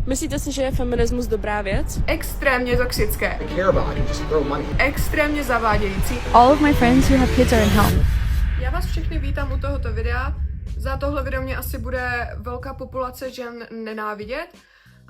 Myslíte si, že je feminismus dobrá věc? Extrémně toxické. Extrémně zavádějící. All of my friends who have kids are in health. Já vás všechny vítám u tohoto videa. Za tohle video mě asi bude velká populace žen nenávidět.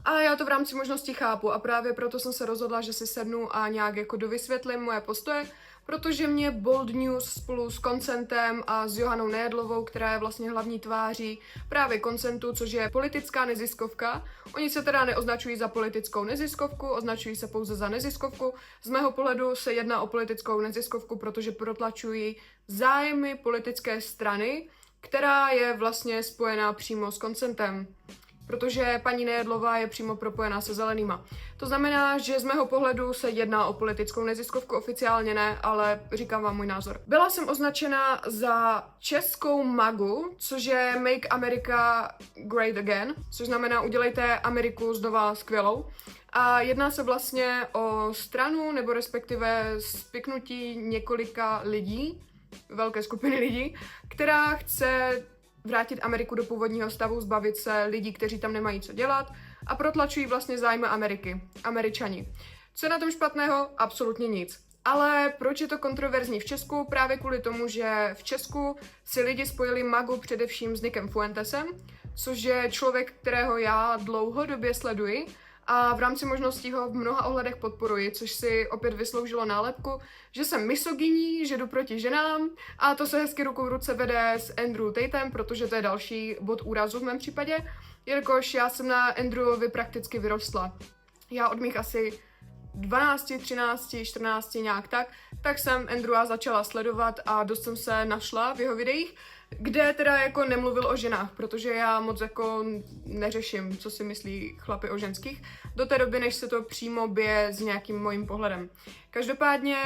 A já to v rámci možností chápu a právě proto jsem se rozhodla, že si sednu a nějak jako dovysvětlím moje postoje, protože mě Bold News spolu s Koncentem a s Johanou Nejedlovou, která je vlastně hlavní tváří právě Koncentu, což je politická neziskovka. Oni se teda neoznačují za politickou neziskovku, označují se pouze za neziskovku. Z mého pohledu se jedná o politickou neziskovku, protože protlačují zájmy politické strany, která je vlastně spojená přímo s Koncentem. Protože paní Nejedlová je přímo propojená se zelenýma. To znamená, že z mého pohledu se jedná o politickou neziskovku, oficiálně ne, ale říkám vám můj názor. Byla jsem označena za českou magu, což je Make America Great Again, což znamená udělejte Ameriku znova skvělou. A jedná se vlastně o stranu, nebo respektive spiknutí několika lidí, velké skupiny lidí, která chce vrátit Ameriku do původního stavu, zbavit se lidí, kteří tam nemají co dělat a protlačují vlastně zájmy Ameriky, Američani. Co je na tom špatného? Absolutně nic. Ale proč je to kontroverzní v Česku? Právě kvůli tomu, že v Česku si lidi spojili magu především s Nickem Fuentesem, což je člověk, kterého já dlouhodobě sleduji, a v rámci možností ho v mnoha ohledech podporuji, což si opět vysloužilo nálepku, že jsem misogyní, že jdu proti ženám a to se hezky ruku v ruce vede s Andrew Tatem, protože to je další bod úrazu v mém případě, jelikož já jsem na Andrewovi prakticky vyrostla. Já od mých asi 12, 13, 14 nějak tak jsem Andrewa začala sledovat a dost jsem se našla v jeho videích, kde teda jako nemluvil o ženách, protože já moc jako neřeším, co si myslí chlapi o ženských, do té doby, než se to přímo bije s nějakým mojím pohledem. Každopádně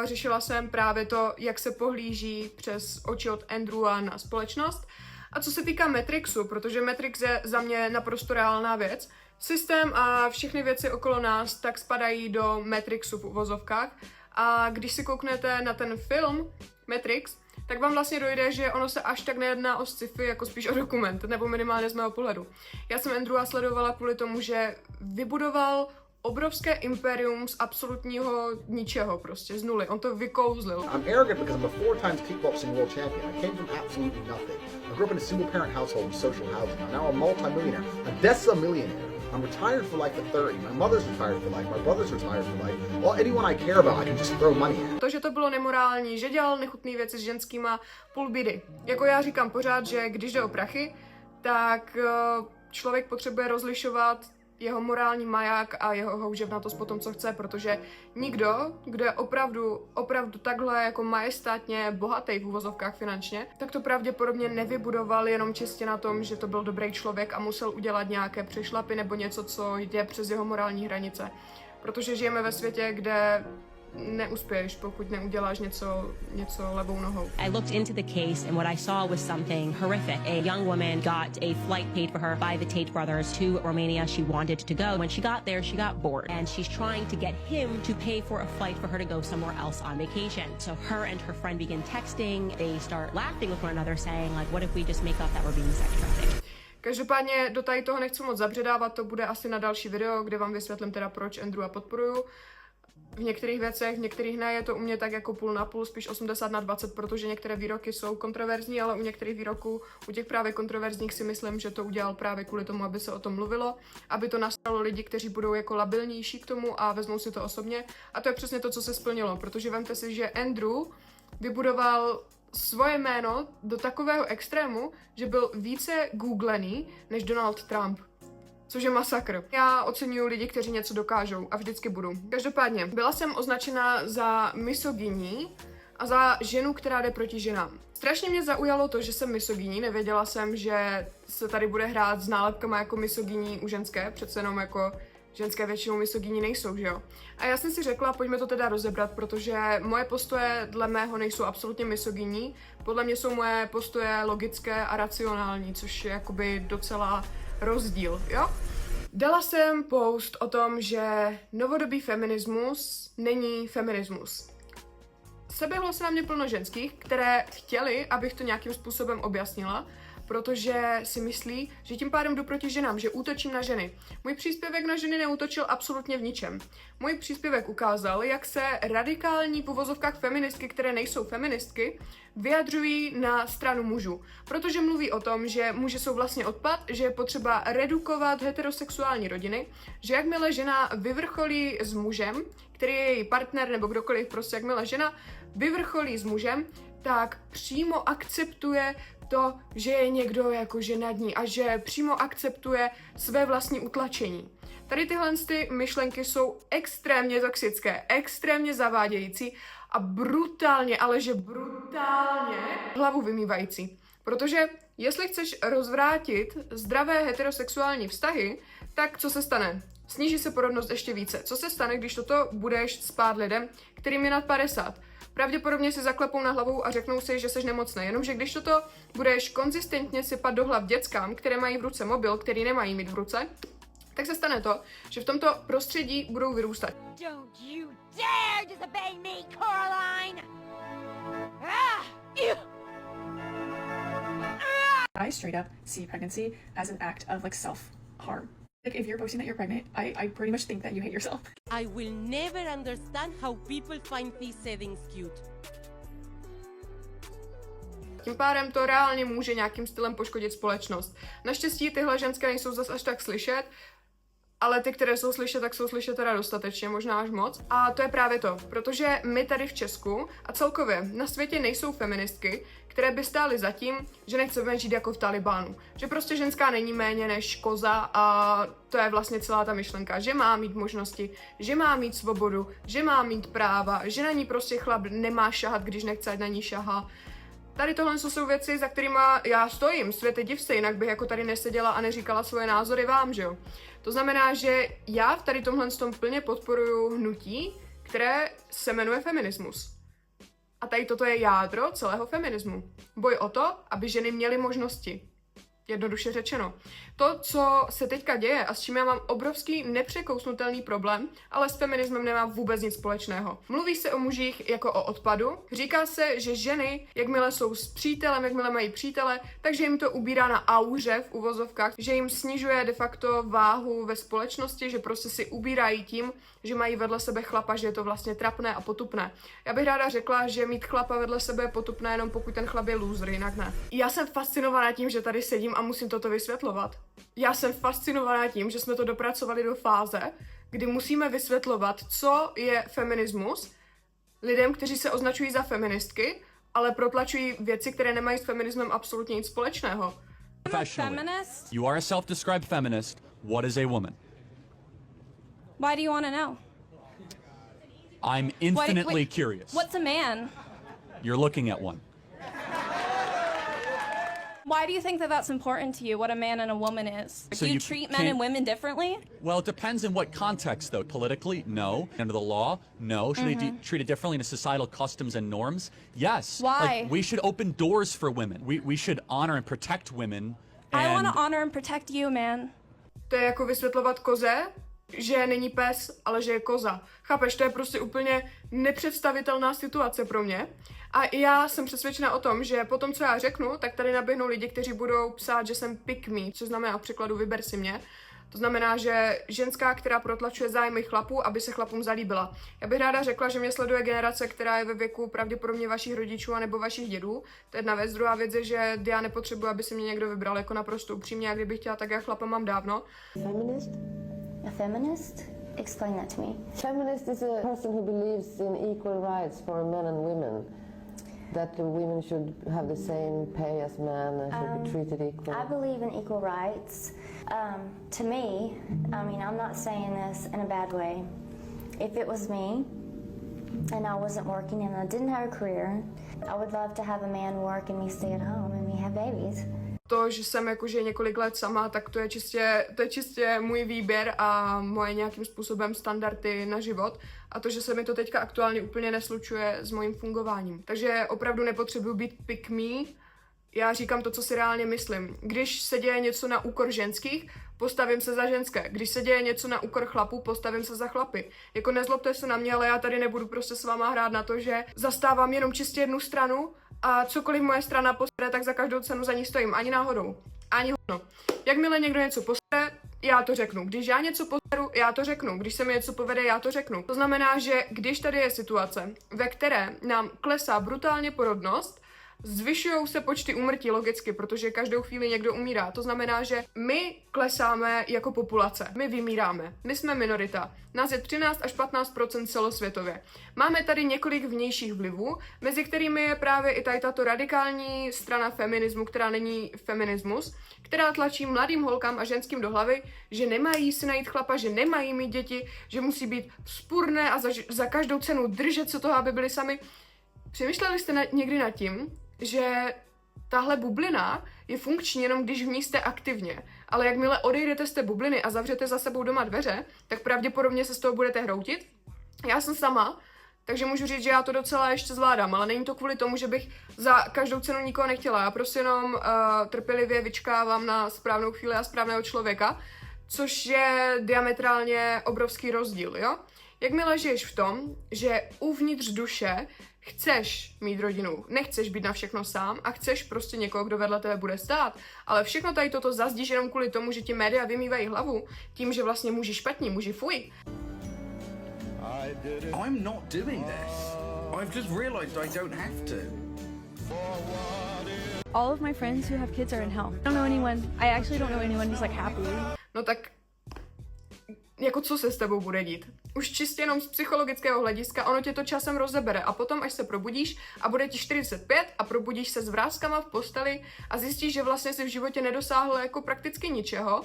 řešila jsem právě to, jak se pohlíží přes oči od Andrewa na společnost. A co se týká Matrixu, protože Matrix je za mě naprosto reálná věc, systém a všechny věci okolo nás tak spadají do Matrixu v uvozovkách. A když si kouknete na ten film Matrix, tak vám vlastně dojde, že ono se až tak nejedná o sci-fi, jako spíš o dokument, nebo minimálně z mého pohledu. Já jsem Andrewa sledovala kvůli tomu, že vybudoval obrovské imperium z absolutního ničeho, prostě z nuly. On to vykouzlil. I'm arrogant because I'm a 4 times kickboxing world champion. I came from absolutely nothing. I grew up in a single parent household with social housing. I'm now a multi-millionaire, a decimillionaire. I'm retired for life at 30. My mother's retired for life. My brother's retired for life. Well, anyone I care about, I can just throw money at. To, že to bylo nemorální, že dělal nechutné věci s ženskýma, půl bidy. Jako já říkám pořád, že když jde o prachy, tak člověk potřebuje rozlišovat jeho morální maják a jeho houževnatost po tom, co chce, protože nikdo, kdo je opravdu takhle jako majestátně bohatý v uvozovkách finančně, tak to pravděpodobně nevybudoval jenom čistě na tom, že to byl dobrý člověk a musel udělat nějaké přešlapy nebo něco, co jde přes jeho morální hranice. Protože žijeme ve světě, kde neuspěješ, pokud neuděláš něco levou nohou. I looked into the case and what I saw was something horrific. A young woman got a flight paid for her by the Tate brothers to Romania. She wanted to go. When she got there, she got bored and she's trying to get him to pay for a flight for her to go somewhere else on vacation. So her and her friend begin texting. They start laughing with one another saying like, what if we just make up that we're being sex trafficked? Každopádně do tady toho nechci moc zabředávat, to bude asi na další video, kde vám vysvětlím teda, proč Andrewa podporuju. V některých věcech, v některých ne, je to u mě tak jako půl na půl, spíš 80/20, protože některé výroky jsou kontroverzní, ale u některých výroků, u těch právě kontroverzních si myslím, že to udělal právě kvůli tomu, aby se o tom mluvilo, aby to nastalo lidi, kteří budou jako labilnější k tomu a vezmou si to osobně. A to je přesně to, co se splnilo, protože vemte si, že Andrew vybudoval svoje jméno do takového extrému, že byl více googlený než Donald Trump. Což je masakr. Já oceňuju lidi, kteří něco dokážou a vždycky budu. Každopádně, byla jsem označena za misogyní a za ženu, která jde proti ženám. Strašně mě zaujalo to, že jsem misogyní, nevěděla jsem, že se tady bude hrát s nálepkama jako misogyní u ženské, přece jenom jako ženské většinou misogyní nejsou, že jo? A já jsem si řekla, pojďme to teda rozebrat, protože moje postoje dle mého nejsou absolutně misogyní, podle mě jsou moje postoje logické a racionální, což je jakoby docela rozdíl, jo? Dala jsem post o tom, že novodobý feminismus není feminismus. Seběhlo se na mě plno ženských, které chtěli, abych to nějakým způsobem objasnila, protože si myslí, že tím pádem jdu proti ženám, že útočím na ženy. Můj příspěvek na ženy neútočil absolutně v ničem. Můj příspěvek ukázal, jak se radikální v uvozovkách feministky, které nejsou feministky, vyjadřují na stranu mužů. Protože mluví o tom, že muži jsou vlastně odpad, že je potřeba redukovat heterosexuální rodiny, že jakmile žena vyvrcholí s mužem, který je její partner nebo kdokoliv, prostě jakmile žena vyvrcholí s mužem, tak přímo akceptuje to, že je někdo jakože nad ní a že přímo akceptuje své vlastní utlačení. Tady tyhle myšlenky jsou extrémně toxické, extrémně zavádějící a brutálně, ale že brutálně hlavu vymývající. Protože jestli chceš rozvrátit zdravé heterosexuální vztahy, tak co se stane? Sníží se porodnost ještě více. Co se stane, když toto budeš spát lidem, kterým je nad 50? Pravděpodobně si zaklepou na hlavu a řeknou si, že jsi nemocný. Jenomže když toto budeš konzistentně sypat do hlav dětskám, které mají v ruce mobil, který nemají mít v ruce, tak se stane to, že v tomto prostředí budou vyrůstat. Don't you dare disobey me, Coraline! Ah! Ew! I straight up see pregnancy as an act of like self-harm. Like if you're boasting that you're pregnant, I pretty much think that you hate yourself. I will never understand how people find these settings cute. Tím pádem to reálně může nějakým stylem poškodit společnost. Naštěstí tyhle ženské nejsou zas až tak slyšet, ale ty, které jsou slyšet, tak jsou slyšet teda dostatečně, možná až moc. A to je právě to, protože my tady v Česku a celkově na světě nejsou feministky, které by stály za tím, že nechceme žít jako v Talibánu. Že prostě ženská není méně než koza a to je vlastně celá ta myšlenka, že má mít možnosti, že má mít svobodu, že má mít práva, že na ní prostě chlap nemá šahat, když nechce, ať na ní šahá. Tady tohle jsou věci, za kterými já stojím, světe div se, jinak bych jako tady neseděla a neříkala svoje názory vám, že jo. To znamená, že já v tady tomhle tom plně podporuju hnutí, které se jmenuje feminismus. A tady toto je jádro celého feminismu. Boj o to, aby ženy měly možnosti. Jednoduše řečeno. To, co se teďka děje a s čím já mám obrovský nepřekousnutelný problém, ale s feminismem nemá vůbec nic společného. Mluví se o mužích jako o odpadu, říká se, že ženy, jakmile jsou s přítelem, jakmile mají přítele, takže jim to ubírá na auře v uvozovkách, že jim snižuje de facto váhu ve společnosti, že prostě si ubírají tím, že mají vedle sebe chlapa, že je to vlastně trapné a potupné. Já bych ráda řekla, že mít chlapa vedle sebe je potupné jenom pokud ten chlap je loser, jinak ne. Já jsem fascinovaná tím, že tady sedím a musím toto vysvětlovat. Já jsem fascinovaná tím, že jsme to dopracovali do fáze, kdy musíme vysvětlovat, co je feminismus lidem, kteří se označují za feministky, ale protlačují věci, které nemají s feminismem absolutně nic společného. Feminist? You are a self-described feminist. What is a woman? Why do you want to know? I'm infinitely curious. What's a man? You're looking at one. Why do you think that that's important to you, what a man and a woman is? So Do you you treat men can't- and women differently? Well, it depends in what context, though. Politically, no. Under the law, no. Should they treat it differently in societal customs and norms? Yes. Why? Like, we should open doors for women. We should honor and protect women. I want And to honor and protect you, man. To je jako vysvětlovat koze, že není pes, ale že je koza. Chápeš, to je prostě úplně nepředstavitelná situace pro mě. A já jsem přesvědčena o tom, že po tom, co já řeknu, tak tady naběhnou lidi, kteří budou psát, že jsem pick me, což znamená v překladu vyber si mě. To znamená, že ženská, která protlačuje zájmy chlapů, aby se chlapům zalíbila. Já bych ráda řekla, že mě sleduje generace, která je ve věku pravděpodobně vašich rodičů anebo vašich dědů. To je jedna věc. Druhá věc je, že já nepotřebuji, aby se mě někdo vybral jako naprosto upřímně, a kdybych chtěla, tak já chlapa mám dávno. Feminist? A feminist? Explain that to me. Feminist is a person who believes in equal rights for men and women. That the women should have the same pay as men and should be treated equally. I believe in equal rights. To me, I mean, I'm not saying this in a bad way. If it was me and I wasn't working and I didn't have a career, I would love to have a man work and me stay at home and me have babies. To, že jsem jakože několik let sama, tak to je čistě můj výběr a moje nějakým způsobem standardy na život. A to, že se mi to teďka aktuálně úplně neslučuje s mojím fungováním. Takže opravdu nepotřebuji být pick me. Já říkám to, co si reálně myslím. Když se děje něco na úkor ženských, postavím se za ženské. Když se děje něco na úkor chlapů, postavím se za chlapy. Jako nezlobte se na mě, ale já tady nebudu prostě s váma hrát na to, že zastávám jenom čistě jednu stranu a cokoliv moje strana posere, tak za každou cenu za ní stojím, ani náhodou, ani hodno. Jakmile někdo něco posere, já to řeknu. Když já něco poseru, já to řeknu. Když se mi něco povede, já to řeknu. To znamená, že když tady je situace, ve které nám klesá brutálně porodnost, zvyšují se počty úmrtí logicky, protože každou chvíli někdo umírá. To znamená, že my klesáme jako populace. My vymíráme. My jsme minorita. Nás je 13 až 15% celosvětově. Máme tady několik vnějších vlivů, mezi kterými je právě i tady tato radikální strana feminismu, která není feminismus, která tlačí mladým holkám a ženským do hlavy, že nemají si najít chlapa, že nemají mít děti, že musí být vzpurné a za každou cenu držet se toho, aby byli sami. Přemýšleli jste někdy nad tím, že tahle bublina je funkční jenom když v ní jste aktivně, ale jakmile odejdete z té bubliny a zavřete za sebou doma dveře, tak pravděpodobně se z toho budete hroutit? Já jsem sama, takže můžu říct, že já to docela ještě zvládám, ale není to kvůli tomu, že bych za každou cenu nikoho nechtěla. Já prostě jenom trpělivě vyčkávám na správnou chvíli a správného člověka, což je diametrálně obrovský rozdíl, jo? Jakmile žiješ v tom, že uvnitř duše chceš mít rodinu, nechceš být na všechno sám a chceš prostě někoho, kdo vedle tebe bude stát, ale všechno tady toto zazdíš jenom kvůli tomu, že ti média vymývají hlavu tím, že vlastně muži špatní, muži fuj. I'm not doing this. I've just realized I don't have to. All of my friends who have kids are in hell. I actually don't know anyone who's like happy. No tak jako co se s tebou bude dít? Už čistě jenom z psychologického hlediska, ono tě to časem rozebere a potom, až se probudíš a bude ti 45 a probudíš se s vrázkama v posteli a zjistíš, že vlastně si v životě nedosáhl jako prakticky ničeho,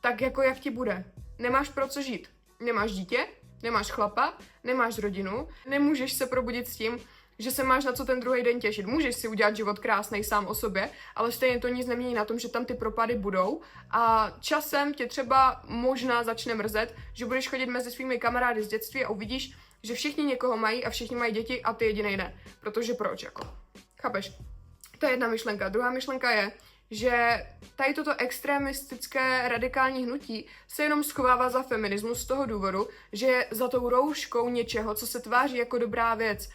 tak jako jak ti bude? Nemáš pro co žít. Nemáš dítě, nemáš chlapa, nemáš rodinu, nemůžeš se probudit s tím, že se máš na co ten druhý den těšit. Můžeš si udělat život krásnej sám o sobě, ale stejně to nic nemění na tom, že tam ty propady budou a časem tě třeba možná začne mrzet, že budeš chodit mezi svými kamarády z dětství a uvidíš, že všichni někoho mají a všichni mají děti a ty jedinej ne. Protože proč jako? Chápeš? To je jedna myšlenka. Druhá myšlenka je, že tady toto extremistické radikální hnutí se jenom schovává za feminismus z toho důvodu, že je za tou rouškou něčeho, co se tváří jako dobrá věc.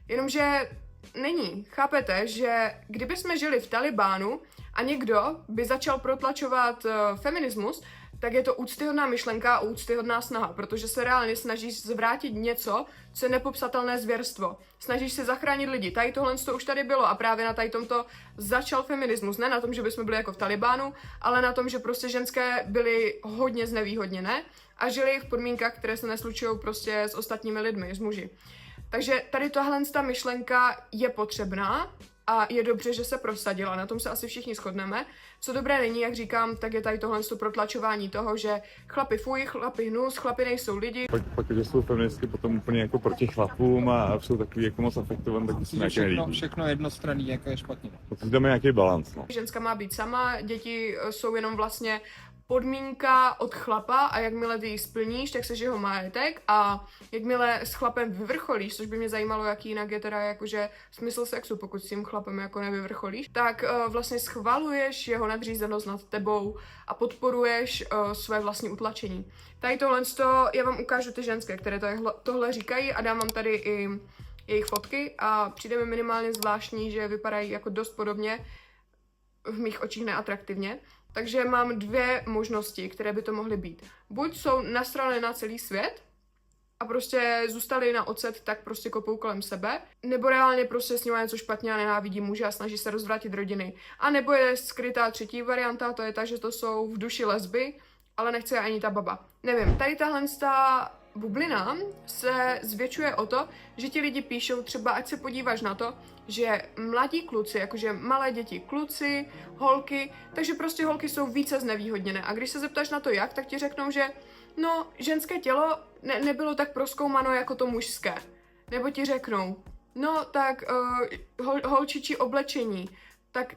Jenomže není. Chápete, že kdyby jsme žili v Talibánu a někdo by začal protlačovat feminismus, tak je to úctyhodná myšlenka a úctyhodná snaha, protože se reálně snažíš zvrátit něco, co je nepopsatelné zvěrstvo. Snažíš se zachránit lidi. Tady tohle to už tady bylo a právě na tady tomto začal feminismus. Ne na tom, že bychom byli jako v Talibánu, ale na tom, že prostě ženské byly hodně znevýhodněné a žili v podmínkách, které se neslučují prostě s ostatními lidmi, s muži. Takže tady tahle myšlenka je potřebná a je dobře, že se prosadila, na tom se asi všichni shodneme. Co dobré není, jak říkám, tak je tady tohle protlačování toho, že chlapi fuj, chlapi hnus, chlapi nejsou lidi. Pak že jsou feministky potom úplně jako proti chlapům a jsou takový jako moc afektovaný, tak si nějaké líbí. Všechno jednostranný, jako je špatně. Pokud dáme nějaký balans, no. Ženská má být sama, děti jsou jenom vlastně podmínka od chlapa a jakmile ty ji splníš, tak seš jeho majetek a jakmile s chlapem vyvrcholíš, což by mě zajímalo, jaký jinak je teda jakože smysl sexu, pokud s tím chlapem jako nevyvrcholíš, tak vlastně schvaluješ jeho nadřízenost nad tebou a podporuješ své vlastní utlačení. Tady tohle já vám ukážu ty ženské, které tohle říkají a dám vám tady i jejich fotky a přijde mi minimálně zvláštní, že vypadají jako dost podobně, v mých očích neatraktivně. Takže mám dvě možnosti, které by to mohly být. Buď jsou nasrané na celý svět a prostě zůstali na ocet, tak prostě kopou kolem sebe, nebo reálně prostě s nimi něco špatně a nenávidí muže a snaží se rozvrátit rodiny. A nebo je skrytá třetí varianta, to je ta, že to jsou v duši lesby, ale nechce je ani ta baba. Nevím, tady tahle bublina se zvětšuje o to, že ti lidi píšou třeba, ať se podíváš na to, že mladí kluci, jakože malé děti, kluci, holky, takže prostě holky jsou více znevýhodněné. A když se zeptáš na to jak, tak ti řeknou, že no, ženské tělo nebylo tak prozkoumáno jako to mužské. Nebo ti řeknou, no tak holčičí oblečení,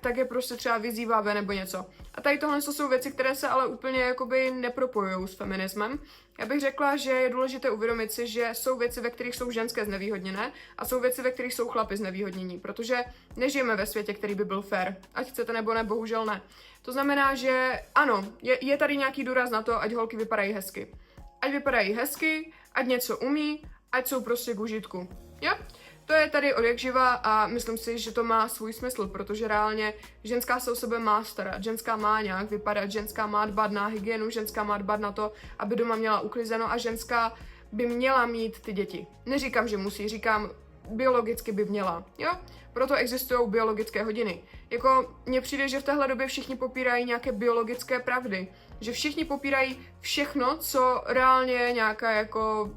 tak je prostě třeba vyzývavé nebo něco. A tady tohle jsou věci, které se ale úplně jakoby nepropojují s feminismem. Já bych řekla, že je důležité uvědomit si, že jsou věci, ve kterých jsou ženské znevýhodněné a jsou věci, ve kterých jsou chlapi znevýhodnění, protože nežijeme ve světě, který by byl fair. Ať chcete nebo ne, bohužel ne. To znamená, že ano, je tady nějaký důraz na to, ať holky vypadají hezky. Ať vypadají hezky, ať něco umí, ať jsou prostě k užitku. Jo? To je tady od jak živa a myslím si, že to má svůj smysl, protože reálně ženská se o sebe má starat, ženská má nějak vypadat, ženská má dbat na hygienu, ženská má dbat na to, aby doma měla uklizeno a ženská by měla mít ty děti. Neříkám, že musí, říkám, biologicky by měla, jo? Proto existují biologické hodiny. Jako mně přijde, že v téhle době všichni popírají nějaké biologické pravdy. Že všichni popírají všechno, co reálně je nějaká jako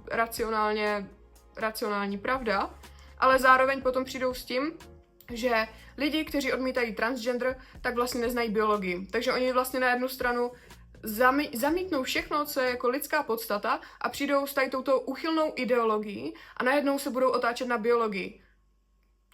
racionální pravda, ale zároveň potom přijdou s tím, že lidi, kteří odmítají transgender, tak vlastně neznají biologii. Takže oni vlastně na jednu stranu zamítnou všechno, co je jako lidská podstata a přijdou s tady touto uchylnou ideologií a najednou se budou otáčet na biologii.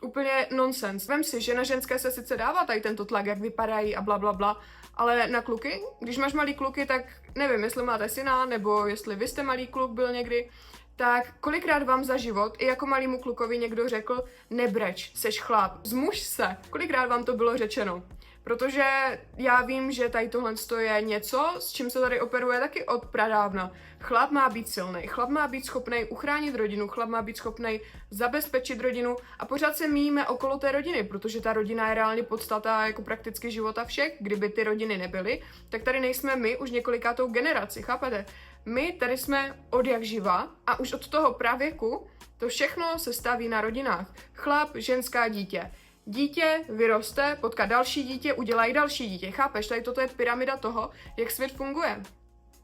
Úplně nonsens. Vem si, že na ženské se sice dává tady tento tlak, jak vypadají a bla bla bla, ale na kluky, když máš malý kluky, tak nevím, jestli máte syna, nebo jestli vy jste malý kluk byl někdy, tak kolikrát vám za život i jako malýmu klukovi někdo řekl nebreč, seš chlap, zmuž se. Kolikrát vám to bylo řečeno? Protože já vím, že tady tohle je něco, s čím se tady operuje taky od pradávna. Chlap má být silný, chlap má být schopný uchránit rodinu, chlap má být schopný zabezpečit rodinu a pořád se míjíme okolo té rodiny, protože ta rodina je reálně podstata jako prakticky života všech. Kdyby ty rodiny nebyly, tak tady nejsme my už několikátou generaci, chápete? My tady jsme od jak živa a už od toho pravěku to všechno se staví na rodinách. Chlap, ženská, dítě. Dítě vyroste, potká další dítě, udělají další dítě. Chápeš? Tady toto je pyramida toho, jak svět funguje.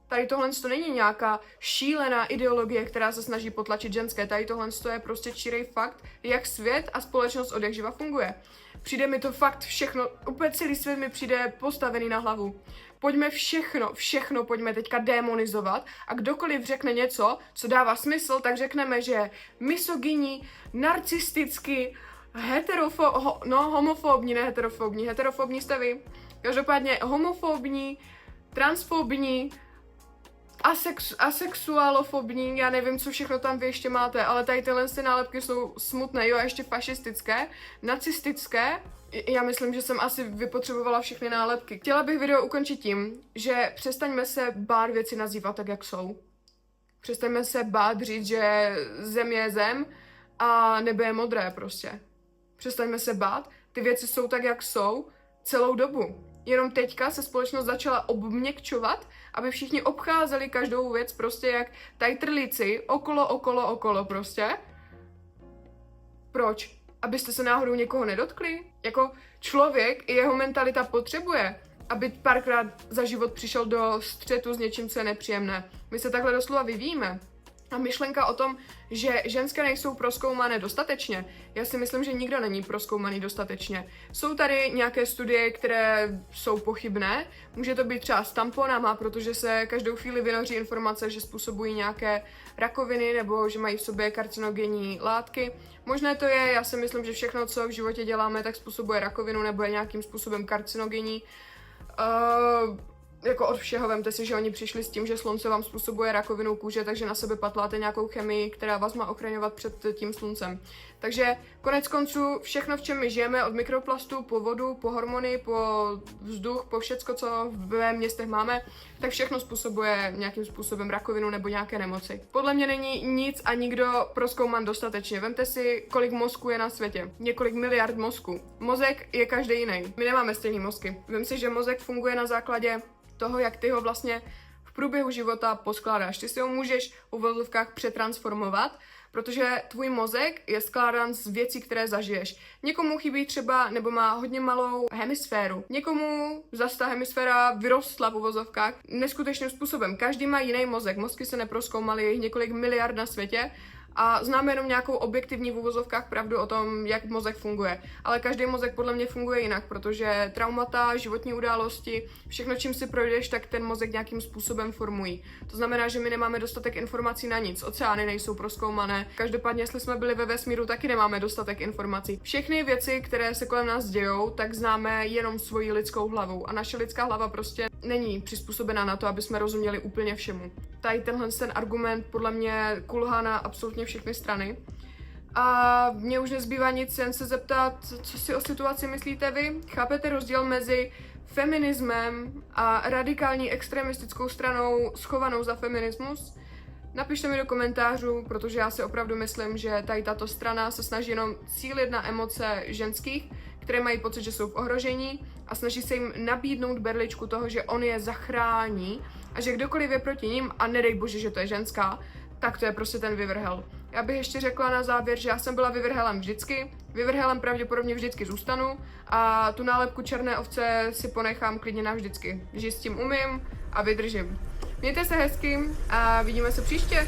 Tady tohle to není nějaká šílená ideologie, která se snaží potlačit ženské. Tady tohle je prostě čirý fakt, jak svět a společnost od jak živa funguje. Přijde mi to fakt všechno, úplně celý svět mi přijde postavený na hlavu. Pojďme všechno pojďme teďka demonizovat a kdokoliv řekne něco, co dává smysl, tak řekneme, že je misogyní, narcistický, homofobní, ne heterofobní, heterofobní jste vy. Každopádně homofobní, transfobní, asexuálofobní, já nevím, co všechno tam vy ještě máte, ale tady tyhle nálepky jsou smutné, jo, a ještě fašistické, nacistické. Já myslím, že jsem asi vypotřebovala všechny nálepky. Chtěla bych video ukončit tím, že přestaňme se bát věci nazývat tak, jak jsou. Přestaňme se bát říct, že zem je zem a nebe je modré prostě. Přestaňme se bát, ty věci jsou tak, jak jsou celou dobu. Jenom teďka se společnost začala obměkčovat, aby všichni obcházeli každou věc prostě jak tajtrlíci, okolo prostě. Proč? Abyste se náhodou někoho nedotkli? Jako člověk i jeho mentalita potřebuje, aby párkrát za život přišel do střetu s něčím, co je nepříjemné. My se takhle doslova vyvíjíme. A myšlenka o tom, že ženské nejsou prozkoumané dostatečně, já si myslím, že nikdo není prozkoumaný dostatečně. Jsou tady nějaké studie, které jsou pochybné, může to být třeba s tamponama, protože se každou chvíli vynoří informace, že způsobují nějaké rakoviny nebo že mají v sobě karcinogenní látky. Možné to je, já si myslím, že všechno, co v životě děláme, tak způsobuje rakovinu nebo je nějakým způsobem karcinogenní. Jako od všeho, vemte si, že oni přišli s tím, že slunce vám způsobuje rakovinu kůže, takže na sebe patláte nějakou chemii, která vás má ochraňovat před tím sluncem. Takže konec konců všechno, v čem my žijeme, od mikroplastů po vodu, po hormony, po vzduch, po všecko, co ve městech máme, tak všechno způsobuje nějakým způsobem rakovinu nebo nějaké nemoci. Podle mě není nic a nikdo prozkouman dostatečně. Vemte si, kolik mozků je na světě. Několik miliard mozků. Mozek je každý jiný. My nemáme stejný mozky. Vem si, že mozek funguje na základě toho, jak ty ho vlastně v průběhu života poskládáš. Ty si ho můžeš v uvozovkách přetransformovat, protože tvůj mozek je skládán z věcí, které zažiješ. Někomu chybí třeba, nebo má hodně malou hemisféru. Někomu zase ta hemisféra vyrostla v uvozovkách neskutečným způsobem. Každý má jiný mozek. Mozky se neprozkoumaly, je jich několik miliard na světě. A známe jenom nějakou objektivní v uvozovkách pravdu o tom, jak mozek funguje. Ale každý mozek podle mě funguje jinak, protože traumata, životní události, všechno, čím si projdeš, tak ten mozek nějakým způsobem formují. To znamená, že my nemáme dostatek informací na nic. Oceány nejsou prozkoumané. Každopádně, jestli jsme byli ve vesmíru, taky nemáme dostatek informací. Všechny věci, které se kolem nás dějou, tak známe jenom svoji lidskou hlavou. A naše lidská hlava prostě není přizpůsobená na to, aby jsme rozuměli úplně všemu. Tady ten argument podle mě kulhá na absolutně všechny strany. A mně už nezbývá nic, jen se zeptat, co si o situaci myslíte vy? Chápete rozdíl mezi feminismem a radikální extremistickou stranou schovanou za feminismus? Napište mi do komentářů, protože já si opravdu myslím, že tady tato strana se snaží jenom cílit na emoce ženských, které mají pocit, že jsou v ohrožení a snaží se jim nabídnout berličku toho, že on je zachrání a že kdokoliv je proti ním, a nedej bože, že to je ženská, tak to je prostě ten vyvrhel. Já bych ještě řekla na závěr, že já jsem byla vyvrhelem vždycky, vyvrhelem pravděpodobně vždycky zůstanu a tu nálepku černé ovce si ponechám klidně navždycky, že s tím umím a vydržím. Mějte se hezky a vidíme se příště.